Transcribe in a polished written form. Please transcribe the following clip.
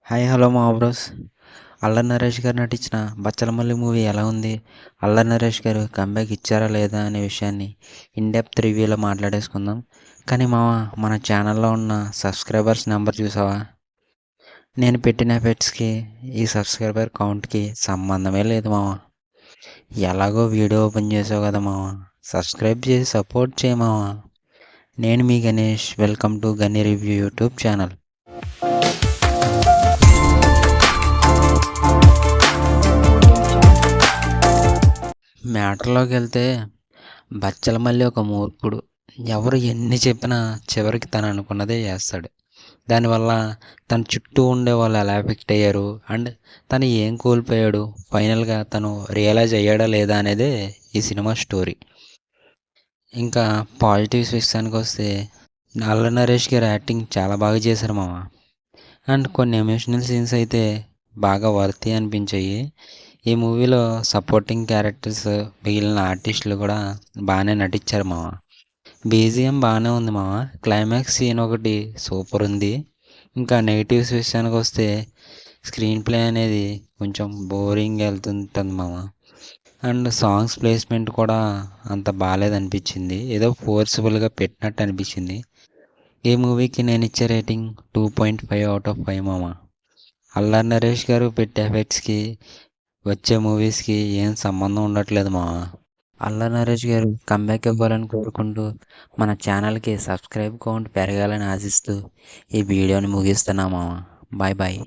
Hi hello మా bros. Allari Naresh గారు నటించిన బచ్చలమల్లి మూవీ ఎలా ఉంది? అల్లరి నరేష్ గారు కంబ్యాక్ ఇచ్చారా లేదా అనే విషయాన్ని ఇన్ డెప్త్ రివ్యూలో మాట్లాడేసుకుందాం. కానీ మామ, మన ఛానల్లో ఉన్న సబ్స్క్రైబర్స్ నెంబర్ చూసావా? నేను పెట్టిన ఎఫెక్ట్స్కి ఈ సబ్స్క్రైబర్ కౌంట్కి సంబంధమే లేదు మామ. ఎలాగో వీడియో ఓపెన్ చేసావు కదా మామ, సబ్స్క్రైబ్ చేసి సపోర్ట్ చేయ మామ. నేను మీ గణేష్, వెల్కమ్ టు గని రివ్యూ యూట్యూబ్ ఛానల్. మ్యాటర్లోకి వెళ్తే, బచ్చలమల్లి ఒక మూర్ఖుడు. ఎవరు ఎన్ని చెప్పినా చివరికి తను అనుకున్నదే చేస్తాడు. దానివల్ల తన చుట్టూ ఉండే వాళ్ళు ఎలా ఎఫెక్ట్ అయ్యారు అండ్ తను ఏం కోల్పోయాడు, ఫైనల్గా తను రియలైజ్ అయ్యాడా లేదా అనేదే ఈ సినిమా స్టోరీ. ఇంకా పాజిటివ్స్ విషయానికి వస్తే, అల్లరి నరేష్ గారు యాక్టింగ్ చాలా బాగా చేశారు మామ. అండ్ కొన్ని ఎమోషనల్ సీన్స్ అయితే బాగా వర్తీ అనిపించాయి. ఈ మూవీలో సపోర్టింగ్ క్యారెక్టర్స్, మిగిలిన ఆర్టిస్టులు కూడా బాగానే నటించారు మామ. బీజిఎం బాగానే ఉంది మామ. క్లైమాక్స్ సీన్ ఒకటి సూపర్ ఉంది. ఇంకా నెగిటివ్స్ విషయానికి వస్తే, స్క్రీన్ ప్లే అనేది కొంచెం బోరింగ్ వెళ్తుంటుంది మామ. అండ్ సాంగ్స్ ప్లేస్మెంట్ కూడా అంత బాగాలేదనిపించింది. ఏదో ఫోర్స్ఫుల్గా పెట్టినట్టు అనిపించింది. ఈ మూవీకి నేను ఇచ్చే రేటింగ్ 2.5/5 మామ. అల్లరి నరేష్ గారు పెట్టే ఎఫెక్ట్స్కి వచ్చే మూవీస్కి ఏం సంబంధం ఉండట్లేదు మామ. అల్లరి నరేష్ గారు కంబ్యాక్ ఇవ్వాలని కోరుకుంటూ, మన ఛానల్కి సబ్స్క్రైబ్ కౌంట్ పెరగాలని ఆశిస్తూ ఈ వీడియోని ముగిస్తున్నా మామ. Bye bye.